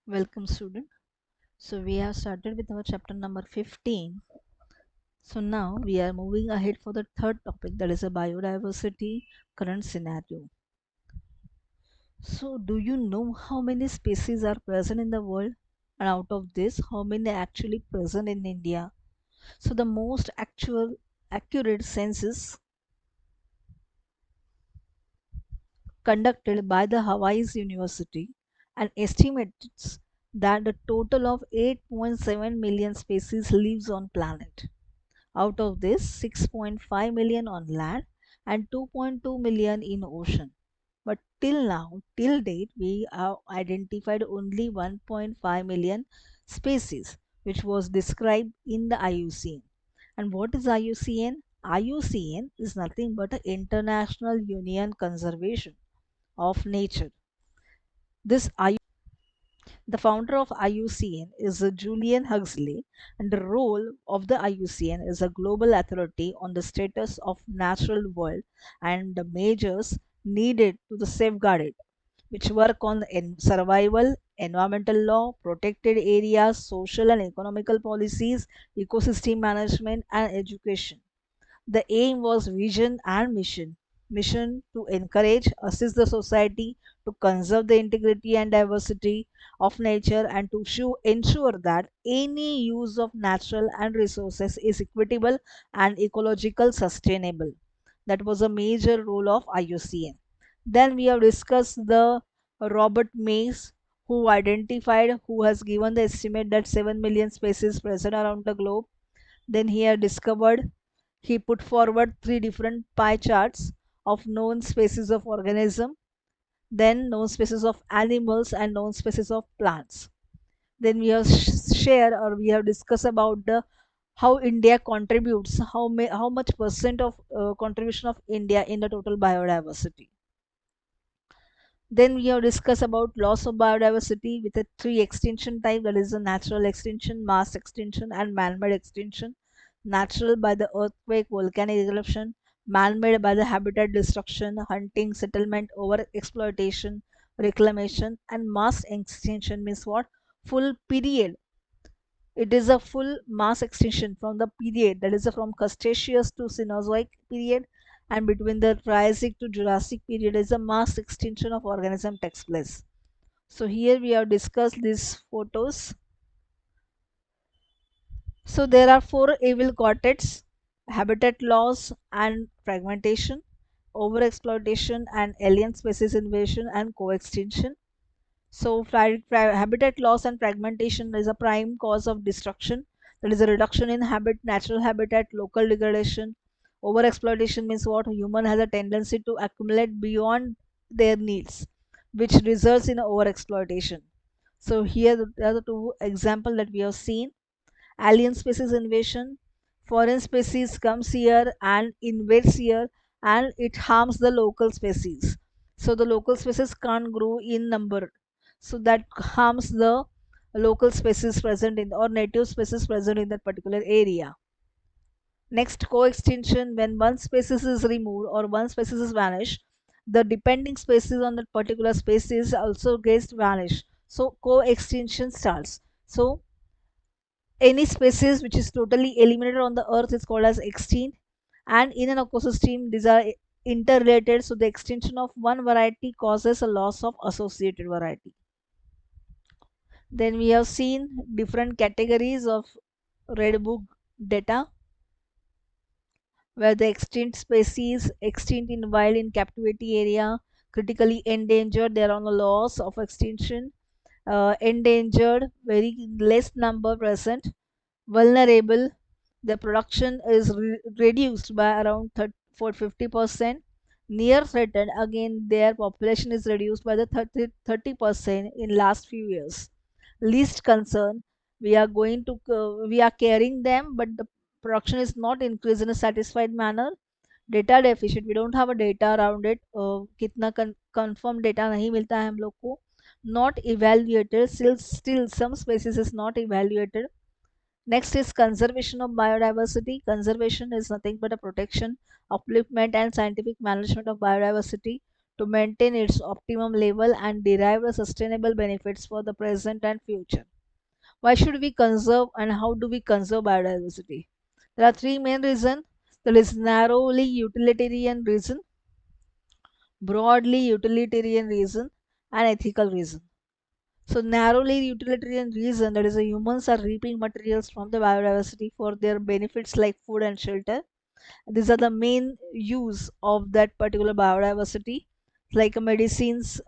Welcome student. So we have started with our chapter number 15. So now we are moving ahead for the third topic, that is a biodiversity current scenario. So do you know how many species are present in the world, and out of this how many are actually present in India? So the most accurate census conducted by the Hawaii University and estimates that a total of 8.7 million species lives on planet. Out of this, 6.5 million on land and 2.2 million in ocean. But till now, till date, we have identified only 1.5 million species, which was described in the IUCN. And what is IUCN? IUCN is nothing but an International Union Conservation of Nature. This The founder of IUCN is Julian Huxley, and the role of the IUCN is a global authority on the status of natural world and the measures needed to safeguard it, which work on survival, environmental law, protected areas, social and economical policies, ecosystem management, and education. The aim was vision and mission. Mission to encourage, assist the society to conserve the integrity and diversity of nature and to ensure that any use of natural and resources is equitable and ecological sustainable. That was a major role of IUCN. Then we have discussed the Robert Mays, who has given the estimate that 7 million species present around the globe. Then he put forward three different pie charts of known species of organism, then known species of animals and known species of plants. Then we have we have discussed about the how India contributes, how much percent of contribution of India in the total biodiversity. Then we have discussed about loss of biodiversity with a three extinction type, that is a natural extinction, mass extinction, and man-made extinction. Natural by the earthquake, volcanic eruption; man-made by the habitat destruction, hunting, settlement, over exploitation, reclamation; and mass extinction means what? Full period. It is a full mass extinction from the period, that is from Cretaceous to Cenozoic period, and between the Triassic to Jurassic period is a mass extinction of organism takes place. So here we have discussed these photos. So there are four evil quartets: habitat loss and fragmentation, overexploitation and alien species invasion, and co-extinction. So habitat loss and fragmentation is a prime cause of destruction. That is a reduction in natural habitat, local degradation. Overexploitation means what? Human has a tendency to accumulate beyond their needs, which results in overexploitation. So here are the two examples that we have seen. Alien species invasion. Foreign species comes here and invades here, and it harms the local species. So the local species can't grow in number. So that harms the local species present in or native species present in that particular area. Next, co-extinction. When one species is removed or one species is vanished, the depending species on that particular species also gets vanished. So co-extinction starts. So any species which is totally eliminated on the earth is called as extinct, and in an ecosystem these are interrelated, so the extinction of one variety causes a loss of associated variety. Then we have seen different categories of red book data, where the extinct species, extinct in wild in captivity area, critically endangered, they are on the loss of extinction, endangered very less number present, vulnerable, the production is reduced by around 50%. Near threatened, again their population is reduced by the 30% in last few years. Least concern, we are caring them, but the production is not increased in a satisfied manner. Data deficit, we don't have a data around it, कितना confirmed data नहीं मिलता है हम लोग को. Not evaluated, still some species is not evaluated. Next is conservation of biodiversity. Conservation is nothing but a protection, upliftment, and scientific management of biodiversity to maintain its optimum level and derive the sustainable benefits for the present and future. Why should we conserve and how do we conserve biodiversity? There are three main reasons. There is narrowly utilitarian reason, broadly utilitarian reason, and ethical reason. So narrowly utilitarian reason, that is the humans are reaping materials from the biodiversity for their benefits like food and shelter. These are the main use of that particular biodiversity, like medicines,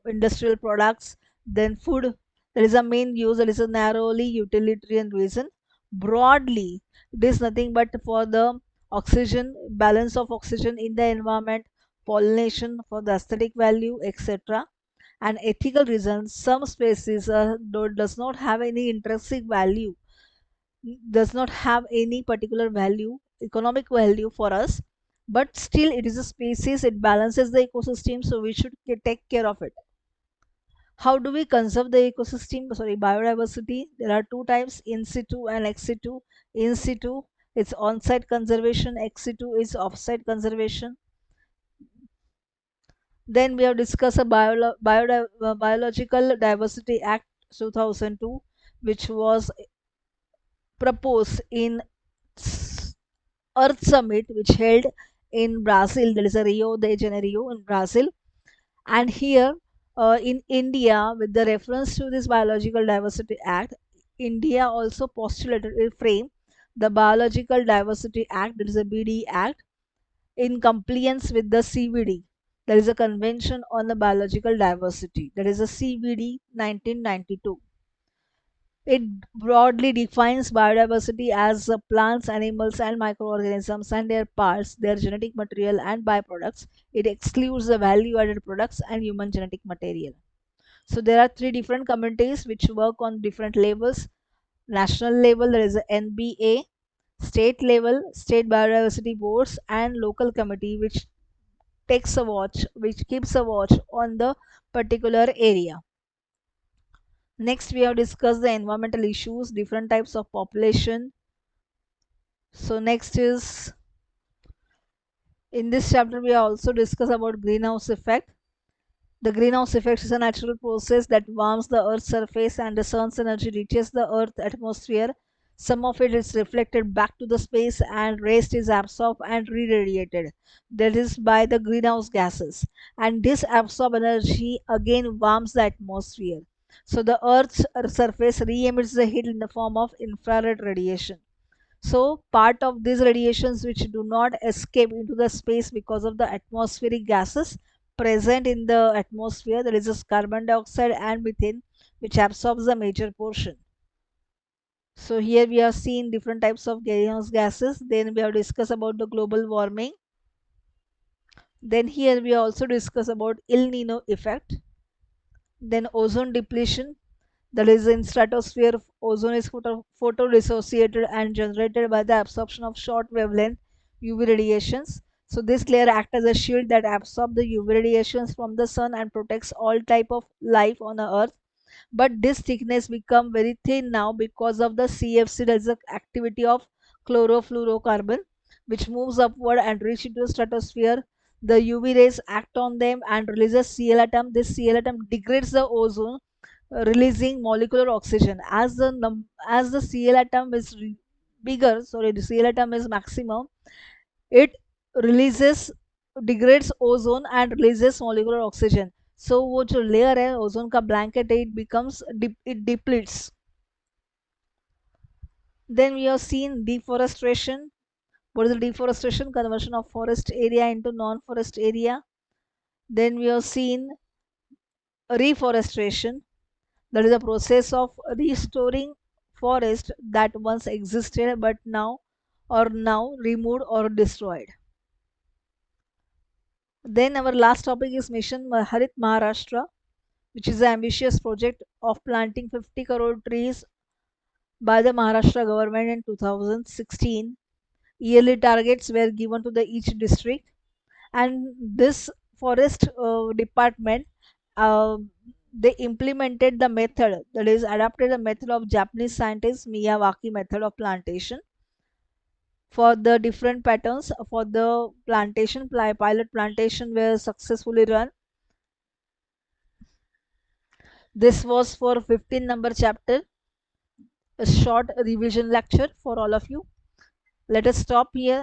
industrial products, then food. There is a main use, that is a narrowly utilitarian reason. Broadly, it is nothing but for the oxygen, balance of oxygen in the environment, pollination for the aesthetic value, etc. And ethical reasons, some species does not have any intrinsic value, does not have any particular value, economic value for us, but still it is a species, it balances the ecosystem, so we should take care of it. How do we conserve the ecosystem, sorry, biodiversity? There are two types, in situ and ex situ. In situ, it's on-site conservation, ex situ is off-site conservation. Then we have discussed a Biological Diversity Act 2002, which was proposed in Earth Summit, which held in Brazil. There is a Rio de Janeiro in Brazil. And here in India, with the reference to this Biological Diversity Act, India also postulated a frame the Biological Diversity Act, that is a BD Act, in compliance with the CBD. There is a Convention on the Biological Diversity, that is a CBD 1992. It broadly defines biodiversity as plants, animals, and microorganisms and their parts, their genetic material, and byproducts. It excludes the value added products and human genetic material. So, there are three different committees which work on different levels. National level, there is a NBA, state level, state biodiversity boards, and local committee which takes a watch, which keeps a watch on the particular area. Next, we have discussed the environmental issues, different types of population. So next is, in this chapter we also discuss about greenhouse effect. The greenhouse effect is a natural process that warms the earth's surface and the sun's energy reaches the earth's atmosphere. Some of it is reflected back to the space and rest is absorbed and re-radiated. That is by the greenhouse gases. And this absorbed energy again warms the atmosphere. So the earth's surface re-emits the heat in the form of infrared radiation. So part of these radiations which do not escape into the space because of the atmospheric gases present in the atmosphere, there is this carbon dioxide and methane which absorbs the major portion. So here we have seen different types of greenhouse gases. Then we have discussed about the global warming. Then here we also discuss about El Nino effect. Then ozone depletion, that is in stratosphere ozone is photo dissociated and generated by the absorption of short wavelength UV radiations. So this layer acts as a shield that absorbs the UV radiations from the sun and protects all type of life on the earth. But this thickness become very thin now because of the CFC, that is the activity of chlorofluorocarbon, which moves upward and reach into the stratosphere. The UV rays act on them and releases Cl atom. This Cl atom degrades the ozone, releasing molecular oxygen. As the Cl atom is bigger, sorry, the Cl atom is maximum, it releases, degrades ozone and releases molecular oxygen. So वो जो layer है ozone का blanket है, it becomes it depletes. Then we have seen deforestation. What is the deforestation? Conversion of forest area into non-forest area. Then we have seen reforestation. That is a process of restoring forest that once existed but now removed or destroyed. Then our last topic is Mission Harit Maharashtra, which is an ambitious project of planting 50 crore trees by the Maharashtra government in 2016. Yearly targets were given to the each district, and this forest department, uh, they implemented the method, that is adapted the method of Japanese scientist Miyawaki method of plantation. for the different patterns for the plantation pilot plantation were successfully run. This was for 15 number chapter, a short revision lecture for all of you. Let us stop here.